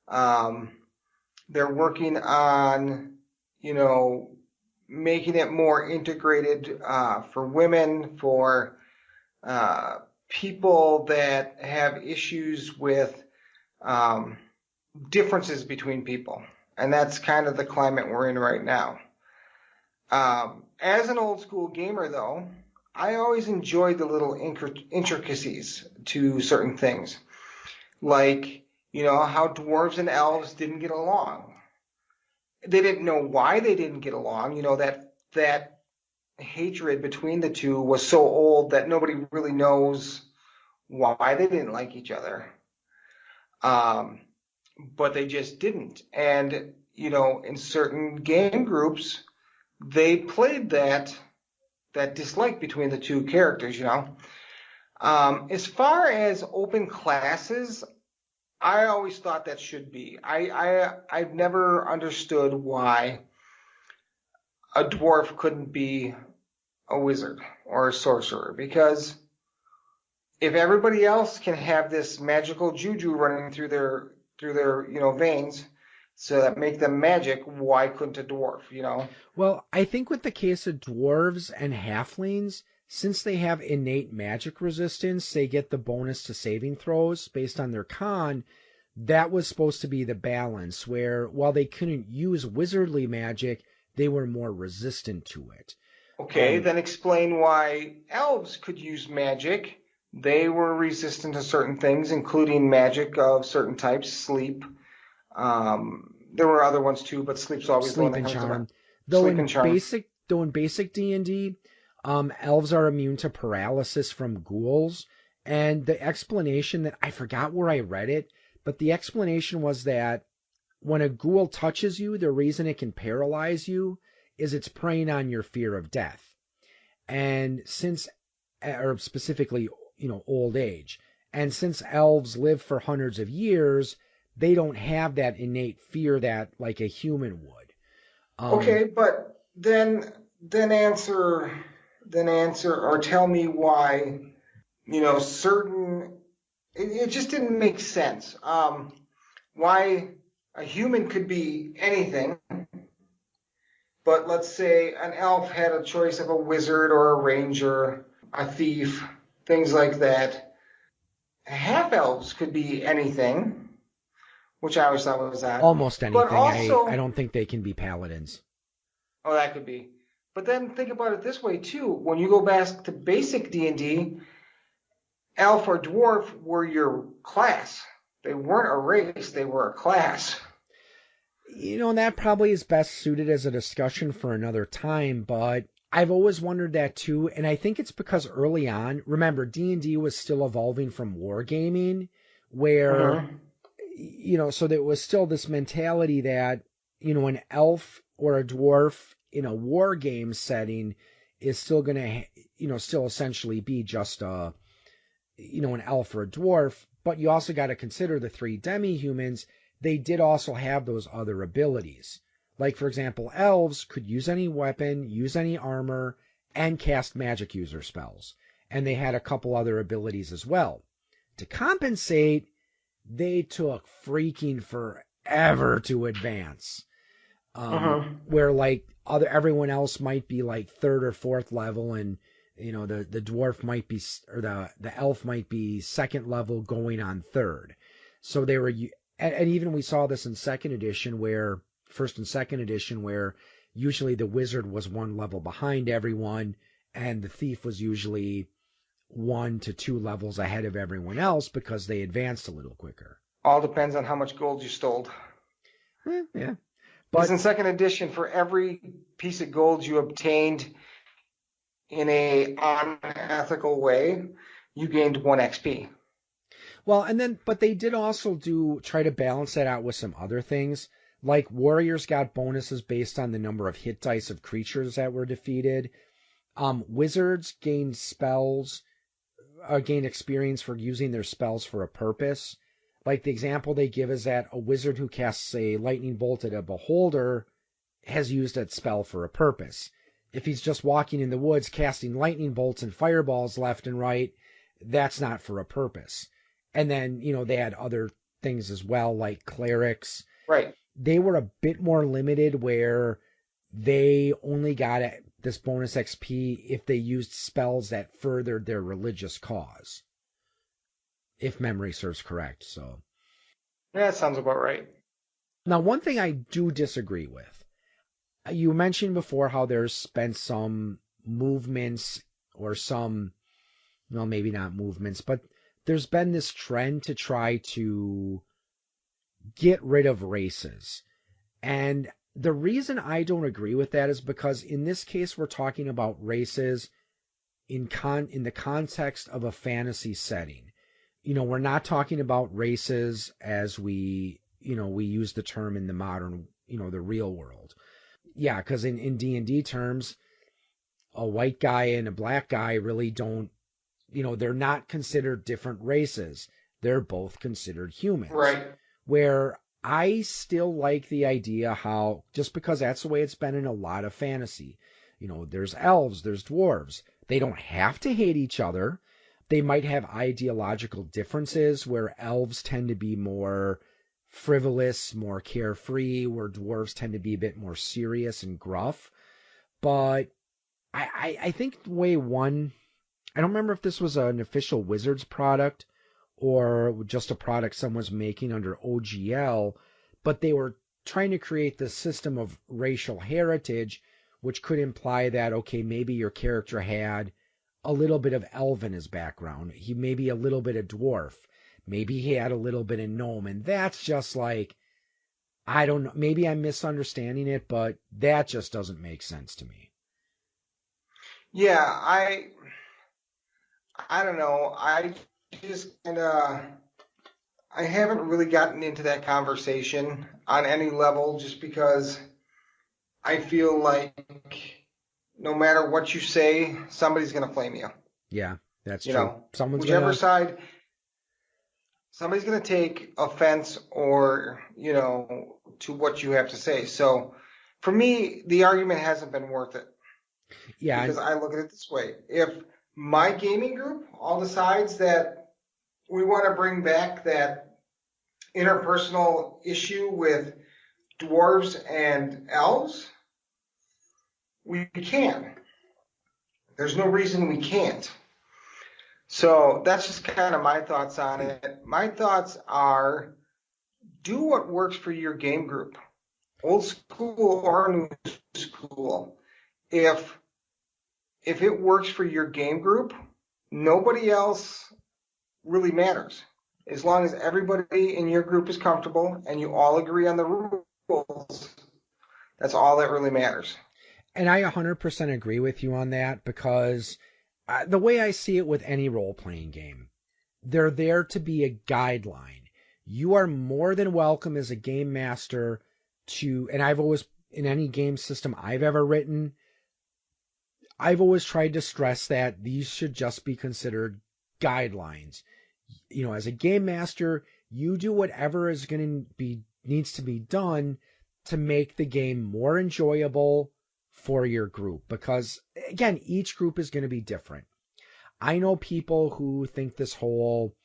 They're working on, making it more integrated for women, for people that have issues with differences between people. And that's kind of the climate we're in right now. As an old school gamer, though, I always enjoyed the little intricacies to certain things. Like, how dwarves and elves didn't get along. they didn't know why they didn't get along. You know, that hatred between the two was so old that nobody really knows why they didn't like each other. Um, but they just didn't. And, you know, in certain game groups, they played that dislike between the two characters, you know. As far as open classes, I always thought that should be. I've never understood why a dwarf couldn't be a wizard or a sorcerer, because if everybody else can have this magical juju running through their veins, so that make them magic, why couldn't a dwarf? You know? Well, I think with the case of dwarves and halflings, since they have innate magic resistance, they get the bonus to saving throws based on their con. That was supposed to be the balance, where while they couldn't use wizardly magic, they were more resistant to it. Okay, then explain why elves could use magic. They were resistant to certain things, including magic of certain types, sleep. There were other ones too, but sleep's always the one Sleep that and comes to mind. charm. Though Sleep in and charm. basic D&D, elves are immune to paralysis from ghouls, and the explanation that I forgot where I read it, but the explanation was that when a ghoul touches you, the reason it can paralyze you is it's preying on your fear of death. And since, or specifically, old age, and since elves live for hundreds of years, they don't have that innate fear that like a human would. Okay, but then answer or tell me why, certain it just didn't make sense. Why a human could be anything, but let's say an elf had a choice of a wizard or a ranger, a thief, things like that. Half elves could be anything, which I always thought was odd. Almost But anything. I also, don't think they can be paladins. oh, that could be. But then think about it this way too. When you go back to basic D&D, elf or dwarf were your class. They weren't a race, they were a class. And that probably is best suited as a discussion for another time, but I've always wondered that too, and I think it's because early on, remember, D&D was still evolving from wargaming, where, so there was still this mentality that, an elf or a dwarf in a war game setting is still going to, still essentially be just a, an elf or a dwarf, but you also got to consider the three demi-humans. They did also have those other abilities. Like, for example, elves could use any weapon, use any armor, and cast magic user spells. And they had a couple other abilities as well. To compensate, they took freaking forever to advance. Where like everyone else might be like third or fourth level, and the dwarf might be, or the elf might be second level going on third. So they were, and even we saw this in first and second edition, where usually the wizard was one level behind everyone, and the thief was usually 1 to 2 levels ahead of everyone else because they advanced a little quicker. All depends on how much gold you stole. Yeah. Because in second edition, for every piece of gold you obtained in a unethical way, you gained 1 XP. Well, but they did also try to balance that out with some other things. Like warriors got bonuses based on the number of hit dice of creatures that were defeated. Wizards gained gained experience for using their spells for a purpose. Like the example they give is that a wizard who casts a lightning bolt at a beholder has used that spell for a purpose. If he's just walking in the woods casting lightning bolts and fireballs left and right, that's not for a purpose. And then, they had other things as well, like clerics. Right. They were a bit more limited, where they only got this bonus XP if they used spells that furthered their religious cause. If memory serves correct, so. Yeah, that sounds about right. Now, one thing I do disagree with. You mentioned before how there's been some movements or some, well, maybe not movements, but there's been this trend to try to get rid of races. And The reason I don't agree with that is because in this case we're talking about races in the context of a fantasy setting. We're not talking about races as we use the term in the modern, the real world. Yeah, because in D&D terms, a white guy and a black guy really don't, they're not considered different races. They're both considered humans. Right. Where I still like the idea how, just because that's the way it's been in a lot of fantasy, there's elves, there's dwarves. They don't have to hate each other. They might have ideological differences where elves tend to be more frivolous, more carefree, where dwarves tend to be a bit more serious and gruff. But I think the way I don't remember if this was an official Wizards product or just a product someone's making under OGL, but they were trying to create this system of racial heritage, which could imply that, okay, maybe your character had a little bit of elf in his background. He maybe a little bit of dwarf. Maybe he had a little bit of gnome. And that's just like, I don't know, maybe I'm misunderstanding it, but that just doesn't make sense to me. Yeah, I don't know. I just kind of I haven't really gotten into that conversation on any level just because I feel like no matter what you say, somebody's going to flame you. Yeah, that's You true. know, Someone's whichever gonna, side, somebody's going to take offense or, to what you have to say. So for me, the argument hasn't been worth it yeah, because I look at it this way. If my gaming group all decides that we want to bring back that interpersonal issue with dwarves and elves, we can. There's no reason we can't. So that's just kind of my thoughts on it. My thoughts are do what works for your game group, old school or new school. If it works for your game group, nobody else really matters. As long as everybody in your group is comfortable and you all agree on the rules, that's all that really matters. and I 100% agree with you on that because the way I see it with any role-playing game, they're there to be a guideline. You are more than welcome as a game master and I've always, in any game system I've ever written, I've always tried to stress that these should just be considered guidelines. As a game master, you do whatever is going to be needs to be done to make the game more enjoyable for your group because again, each group is going to be different. I know people who think this whole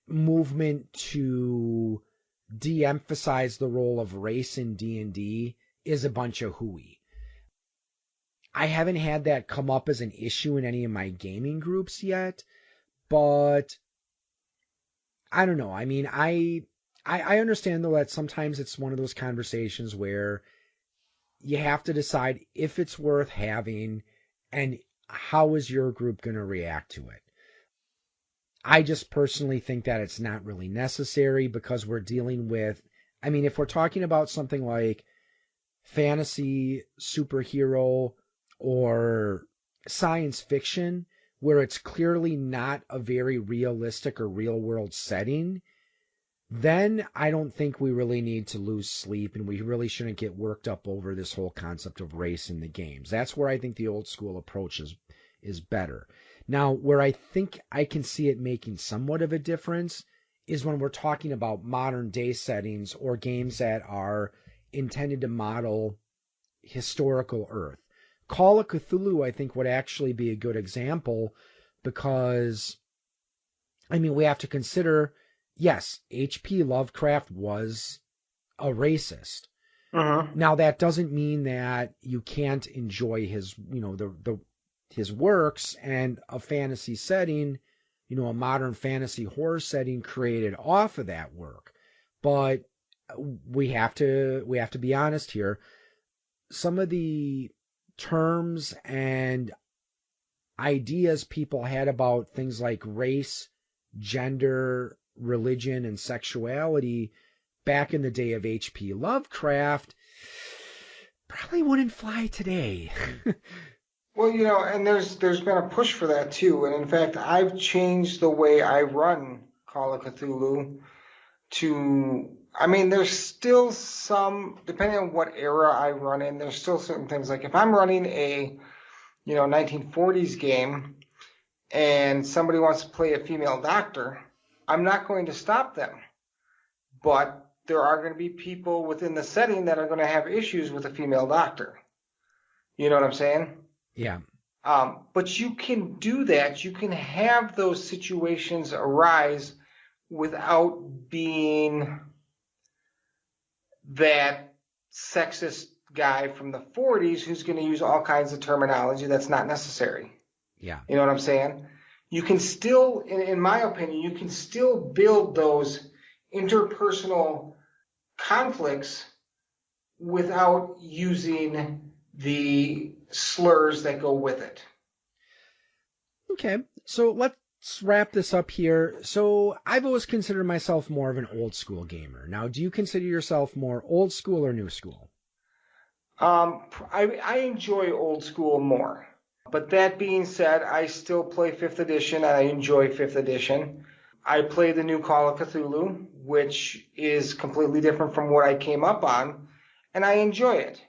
movement to de-emphasize the role of race in D&D is a bunch of hooey. I haven't had that come up as an issue in any of my gaming groups yet, but I don't know. I mean, I understand though that sometimes it's one of those conversations where you have to decide if it's worth having and how is your group going to react to it. I just personally think that it's not really necessary because we're dealing with, I mean, if we're talking about something like fantasy, superhero, or science fiction, where it's clearly not a very realistic or real world setting, then I don't think we really need to lose sleep and we really shouldn't get worked up over this whole concept of race in the games. That's where I think the old school approach is better. Now, where I think I can see it making somewhat of a difference is when we're talking about modern day settings or games that are intended to model historical Earth. Call of Cthulhu, I think, would actually be a good example because, I mean, we have to consider, yes, H.P. Lovecraft was a racist. Uh-huh. Now, that doesn't mean that you can't enjoy his, his works and a fantasy setting, a modern fantasy horror setting created off of that work. But we have to be honest here. Some of the terms and ideas people had about things like race, gender, religion, and sexuality back in the day of H.P. Lovecraft probably wouldn't fly today. Well, and there's been a push for that too. And in fact, I've changed the way I run Call of Cthulhu there's still some, depending on what era I run in, there's still certain things. Like if I'm running a, 1940s game and somebody wants to play a female doctor, I'm not going to stop them. But there are going to be people within the setting that are going to have issues with a female doctor. You know what I'm saying? Yeah. But you can do that. You can have those situations arise without being that sexist guy from the 40s who's going to use all kinds of terminology that's not necessary. Yeah. You know what I'm saying? You can still, in my opinion, you can still build those interpersonal conflicts without using the slurs that go with it. Okay, so let's wrap this up here. So I've always considered myself more of an old school gamer. Now, do you consider yourself more old school or new school? I enjoy old school more. But that being said, I still play 5th edition. I enjoy 5th edition. I play the new Call of Cthulhu, which is completely different from what I came up on, and I enjoy it.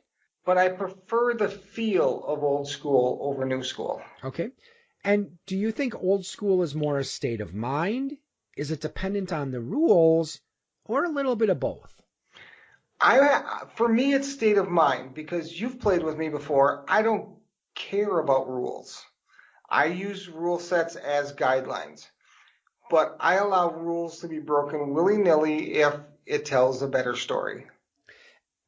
But I prefer the feel of old school over new school. Okay. And do you think old school is more a state of mind? Is it dependent on the rules, or a little bit of both? For me, it's state of mind, because you've played with me before. I don't care about rules. I use rule sets as guidelines, but I allow rules to be broken willy-nilly if it tells a better story.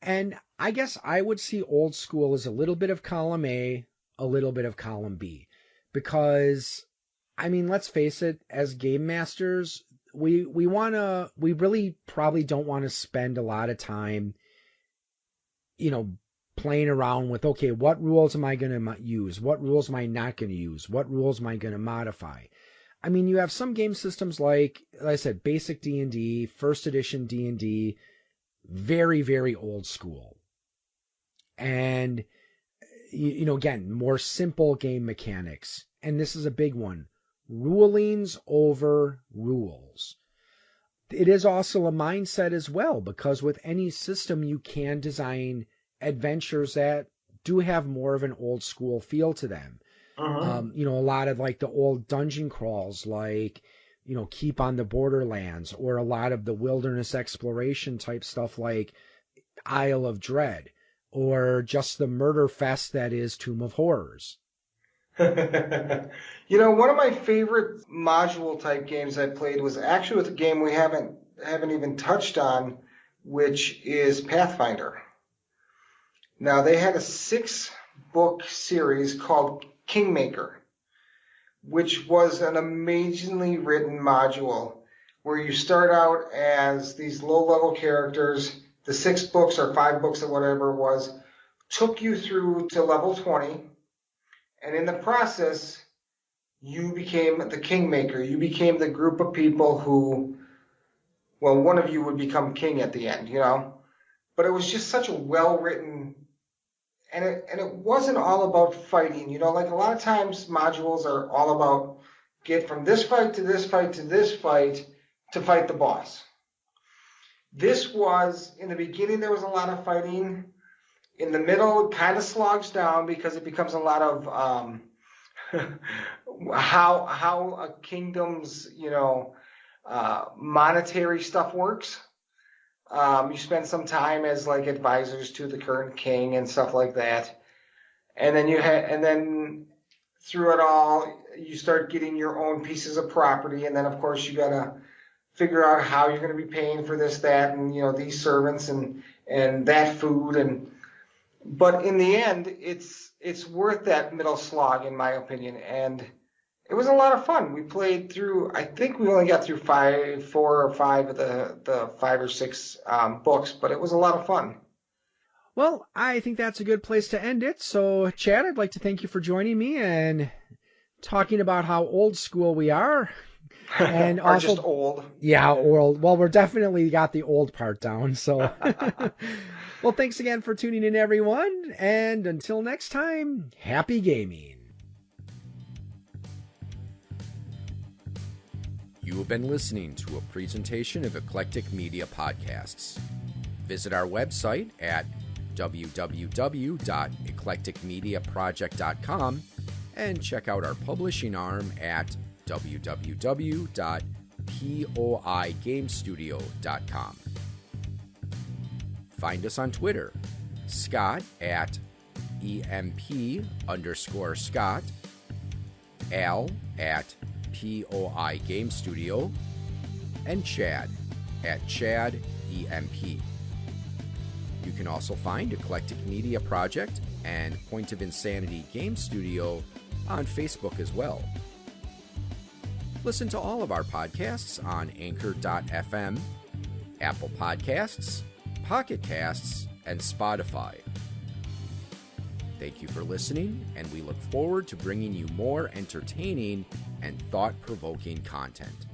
And I guess I would see old school as a little bit of column A, a little bit of column B. Because, let's face it, as game masters, we really probably don't want to spend a lot of time, playing around with, okay, what rules am I going to use? What rules am I not going to use? What rules am I going to modify? You have some game systems like I said, basic D&D, first edition D&D, very, very old school. And, again, more simple game mechanics. And this is a big one. Rulings over rules. It is also a mindset as well, because with any system you can design adventures that do have more of an old school feel to them. Uh-huh. A lot of like the old dungeon crawls, like, Keep on the Borderlands, or a lot of the wilderness exploration type stuff like Isle of Dread, or just the murder fest that is Tomb of Horrors. One of my favorite module type games I played was actually with a game we haven't even touched on, which is Pathfinder. Now, they had a 6-book series called Kingmaker, which was an amazingly written module where you start out as these low-level characters. The 6 books or 5 books or whatever it was took you through to level 20. And in the process, you became the Kingmaker. You became the group of people who, well, one of you would become king at the end, But it was just such a well-written, and it wasn't all about fighting, Like a lot of times modules are all about get from this fight to this fight to this fight to fight the boss. This was, in the beginning, there was a lot of fighting. In the middle, it kind of slogs down because it becomes a lot of how a kingdom's monetary stuff works. You spend some time as like advisors to the current king and stuff like that, and then and then through it all, you start getting your own pieces of property, and then of course you gotta figure out how you're going to be paying for this, that, and these servants and that food But in the end, it's worth that middle slog, in my opinion, and it was a lot of fun. We played through, I think we only got through 4 or 5 of the 5 or 6 books, but it was a lot of fun. Well, I think that's a good place to end it. So, Chad, I'd like to thank you for joining me and talking about how old school we are. And Or also, just old. yeah, old. Well, we're definitely got the old part down. So, well, thanks again for tuning in, everyone. And until next time, happy gaming. You have been listening to a presentation of Eclectic Media Podcasts. Visit our website at www.eclecticmediaproject.com and check out our publishing arm at www.poigamestudio.com. Find us on Twitter, Scott at EMP_Scott, Al at POI Game Studio, and Chad at Chad EMP. You can also find Eclectic Media Project and Point of Insanity Game Studio on Facebook as well. Listen to all of our podcasts on Anchor.fm, Apple Podcasts, Pocket Casts, and Spotify. Thank you for listening, and we look forward to bringing you more entertaining and thought-provoking content.